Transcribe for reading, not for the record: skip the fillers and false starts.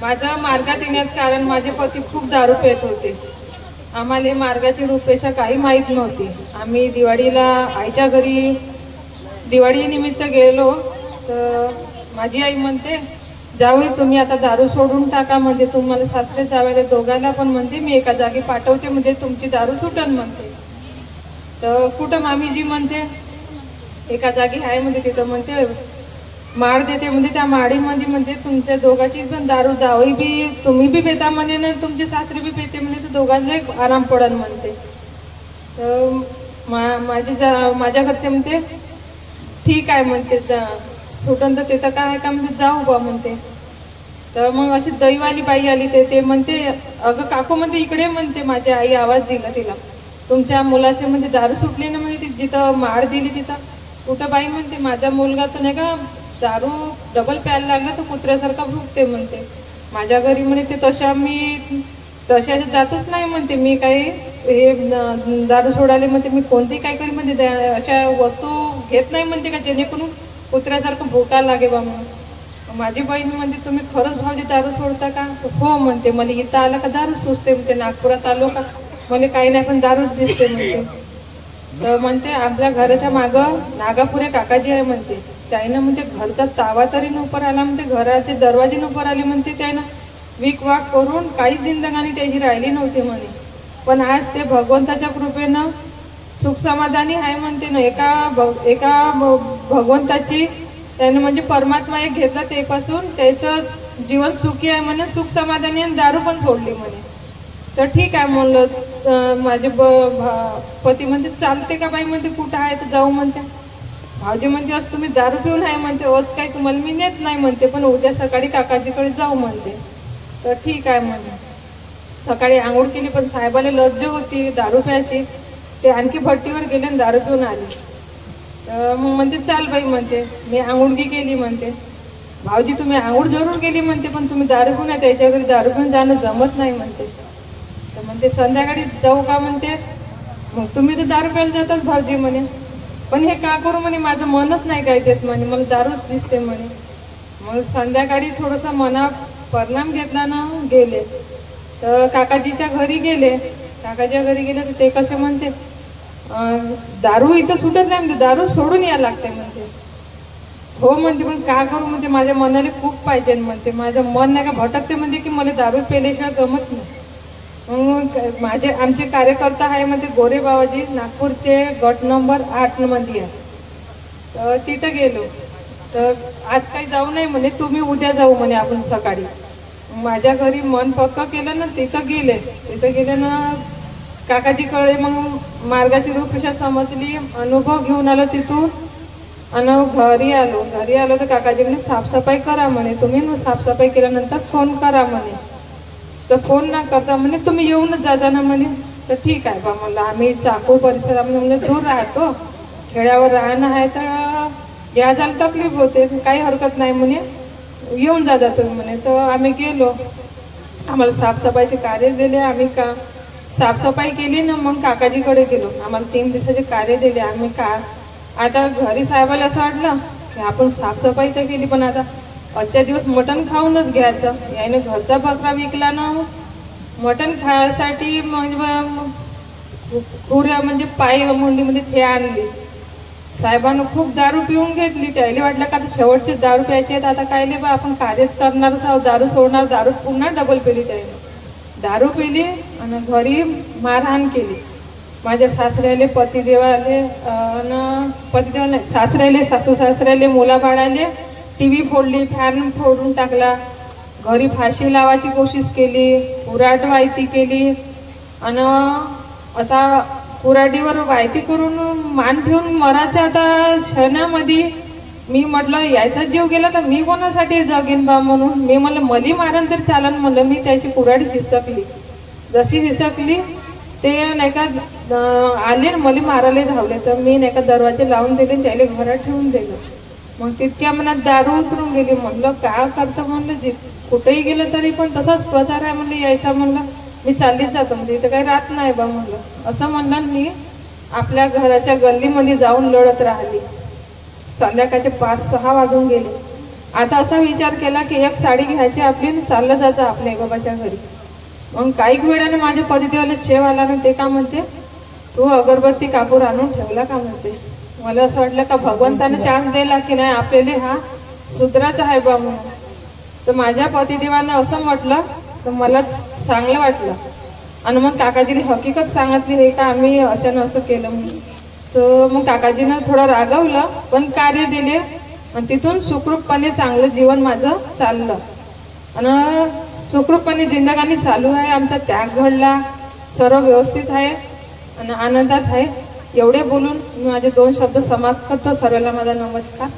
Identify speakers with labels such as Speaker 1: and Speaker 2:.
Speaker 1: माझा मार्गात येण्यात कारण माझे पती खूप दारू पित होते। आम्हाला मार्गाची रूपरेषा काही माहीत नव्हती। आम्ही दिवाळीला आईच्या घरी दिवाळी निमित्त गेलो तर माझी आई म्हणते, जावई तुम्ही आता दारू सोडून टाका, म्हणजे तुम्हाला सासरे जावेला दोघांना पण म्हणते मी एका जागी पाठवते, म्हणजे तुमची दारू सुटन म्हणते। तर कुठं मामीजी म्हणते एका जागी आहे म्हणते, तिथं म्हणते माळ देते, म्हणजे त्या माळीमध्ये म्हणते तुमच्या दोघांची पण दारू, जावई बी तुम्ही बी पेता म्हणे ना तुमचे सासरे बी पेते म्हणे, तर दोघांना आराम पडन म्हणते। तर माझ्या घरचे म्हणते ठीक आहे म्हणते, सुटन तर तिथं काय आहे का म्हणजे जाऊ बा म्हणते। तर मग अशी दहीवाली बाई आली ते म्हणते अगं काकू म्हणते इकडे म्हणते, माझी आई आवाज दिला तिला, तुमच्या मुलाचे म्हणजे दारू सुटली ना म्हणजे जिथं माळ दिली तिथं। कुठं बाई म्हणते माझा मुलगा तर नाही का दारू डबल प्यायला लागला तर कुत्र्यासारखा भुकते म्हणते। माझ्या घरी म्हणे ते तशा जातच नाही म्हणते, मी काही हे दारू सोडायला म्हणते मी कोणती काय करी म्हणते अशा वस्तू घेत नाही म्हणते का जेणेकरून कुत्र्यासारखं भुकायला लागे बा म्हणून। माझी बहीण म्हणते तुम्ही खरंच भाऊजी दारू सोडता का? हो म्हणते, मला इथं आला का दारू सुचते म्हणते, नागपुरात आलो का मला काही नाही पण दारूच दिसते म्हणते। तर म्हणते आपल्या घराच्या मागं नागापुरे काकाजी आहे म्हणते, त्यानं म्हणते घरचा तावा तरी नोपर आला म्हणते, घराचे दरवाजे नोपर आले म्हणते, त्यानं विक वाक करून काहीच जिंदगानी त्याची राहिली नव्हती म्हणे। पण आज ते भगवंताच्या कृपेनं सुख समाधानी आहे म्हणते ना। एका भगवंताची त्यानं म्हणजे परमात्मा एक घेतला तेपासून त्याचं जीवन सुखी आहे म्हणे, सुख समाधानी, आणि दारू पण सोडली म्हणे। तर ठीक आहे म्हणलं, माझे पती म्हणते चालते का बाई म्हणते, कुठं आहे तर जाऊ म्हणते। भाऊजी म्हणते असं तुम्ही दारू पिऊन आहे म्हणते, आज काही तुम्हाला मी नेत नाही म्हणते, पण उद्या सकाळी काकाजीकडे जाऊ म्हणते। तर ठीक आहे म्हणते। सकाळी आंघोळ केली पण साहेबाला लज्ज होती दारू प्यायची, ते आणखी भट्टीवर गेले आणि दारू पिऊन आले। तर मग म्हणते चाल बाई म्हणते, मी आंघोळगी केली म्हणते। भाऊजी तुम्ही आंघोळ जरूर केली म्हणते, पण तुम्ही दारू पिऊन आहे त्याच्या घरी दारू पिऊन जाणं जमत नाही म्हणते। तर म्हणते संध्याकाळी जाऊ का म्हणते, मग तुम्ही तर दारू प्यायला जातात भाऊजी म्हणे, पण हे का करू म्हणे, माझं मनच नाही काय देत म्हणे, मला दारूच दिसते म्हणे। मग संध्याकाळी थोडंसं मना परिणाम घेतला ना गेले, तर काकाजीच्या घरी गेले। काकाच्या घरी गेले तर ते कसे म्हणते दारू इथं सुटत नाही म्हणते, दारू सोडून यायला लागते म्हणते। हो म्हणते, पण का करू म्हणते, माझ्या मनाला खूप पाहिजे म्हणते, माझं मन नाही का भटकते म्हणते की मला दारू पेल्याशिवाय गमत नाही। मग आमचे कार्यकर्ता आहे म्हणते गोरे बाबाजी, नागपूरचे गट नंबर 8 मध्ये आहे। तर तिथं गेलो तर आज काही जाऊ नाही म्हणे, तुम्ही उद्या जाऊ म्हणे आपण सकाळी। माझ्या घरी मन पक्क केलं ना, तिथं गेले ना काकाजीकडे, मग मार्गाची रूपरेषा समजली, अनुभव घेऊन आलो तिथून, आणि घरी आलो तर काकाजी म्हणे साफसफाई करा म्हणे तुम्ही, मग साफसफाई केल्यानंतर फोन करा म्हणे। तर फोन ना करता म्हणे तुम्ही येऊनच जा ना म्हणे। तर ठीक आहे बा म्हणलं, आम्ही चाकूर परिसरामध्ये म्हणजे दूर राहतो, खेड्यावर राहणं आहे तर या जायला तकलीफ होते, काही हरकत नाही म्हणे, येऊन जा तुम्ही म्हणे। तर आम्ही गेलो, आम्हाला साफसफाईचे कार्य दिले, आम्ही साफसफाई केली ना, मग काकाजीकडे गेलो, आम्हाला 3 दिवसाचे कार्य दिले। आम्ही आता घरी साहेबाला असं वाटलं की आपण साफसफाई तर केली, पण आता आजच्या दिवस मटण खाऊनच घ्यायचं, याने घरचा बकरा विकला ना, मटण खायसाठी म्हणजे पायी मुंडीमध्ये थे आणली। साहेबांना खूप दारू पिऊन घेतली, त्याला वाटलं का आता शेवटची दारू प्यायची आहेत, आता काय बा आपण कार्यच करणारच आहोत, दारू सोडणार, दारू पुन्हा डबल पेली, त्याने दारू पिली आणि घरी मारहाण केली। माझ्या सासऱ्याले पतिदेवाले नाही, सासऱ्याले सासू सासऱ्याले मुलाबाळाले टीव्ही फोडली, फॅन फोडून टाकला, घरी फाशी लावायची कोशिश केली, कुऱ्हाड वायती केली, आणि आता कुऱ्हाडीवर वायती करून मान ठेवून मराच्या आता क्षणामध्ये मी म्हटलं याचा जीव गेला तर मी कोणासाठी जगेन बा म्हणून, मी म्हणलं मली मारण तर चालन म्हणलं। मी त्याची कुऱ्हाडी हिसकली, जशी हिसकली ते नाही का आले मला मारायला धावले, तर मी नाही का दरवाजे लावून दिले, त्याला घरात ठेवून दिलं। मग तितक्या मनात दारू उतरून गेली, म्हणलं काय करतं म्हणलं, कुठेही गेलं तरी पण तसाच प्रचार आहे म्हणलं यायचा, म्हणलं मी चाललीच जातो म्हणजे इथं काही राहत नाही बा म्हणलं। असं म्हणलं मी आपल्या घराच्या गल्लीमध्ये जाऊन लढत राहिली। संध्याकाळचे 5-6 वाजून गेले, आता असा विचार केला की एक साडी घ्यायची आपली आणि चाललं जायचं आपल्या आईबाबाच्या घरी. मग काही वेळाने माझ्या पतिदेवाला चेव आला ना, ते का म्हणते, तू अगरबत्ती कापूर आणून ठेवला का म्हणते. मला असं वाटलं का भगवंताने चान्स दिला की नाही आपल्याला हा सुधराचा आहे बा म्हणून. तर माझ्या पतिदेवानं असं म्हटलं तर मला चांगलं वाटलं. आणि मग काकाजीने हकीकत सांगितली हे का आम्ही असं असं केलं म्हणून. तर मग काकाजीनं थोडं रागवलं पण कार्य दिले आणि तिथून सुखरूपपणे चांगलं जीवन माझं चाललं आणि सुखरूपपणे जिंदगानी चालू आहे. आमचा त्याग घडला, सर्व व्यवस्थित आहे आणि आनंदात आहे. एवढे बोलून मी माझे 2 शब्द समाप्त करतो. सर्वांना माझा नमस्कार.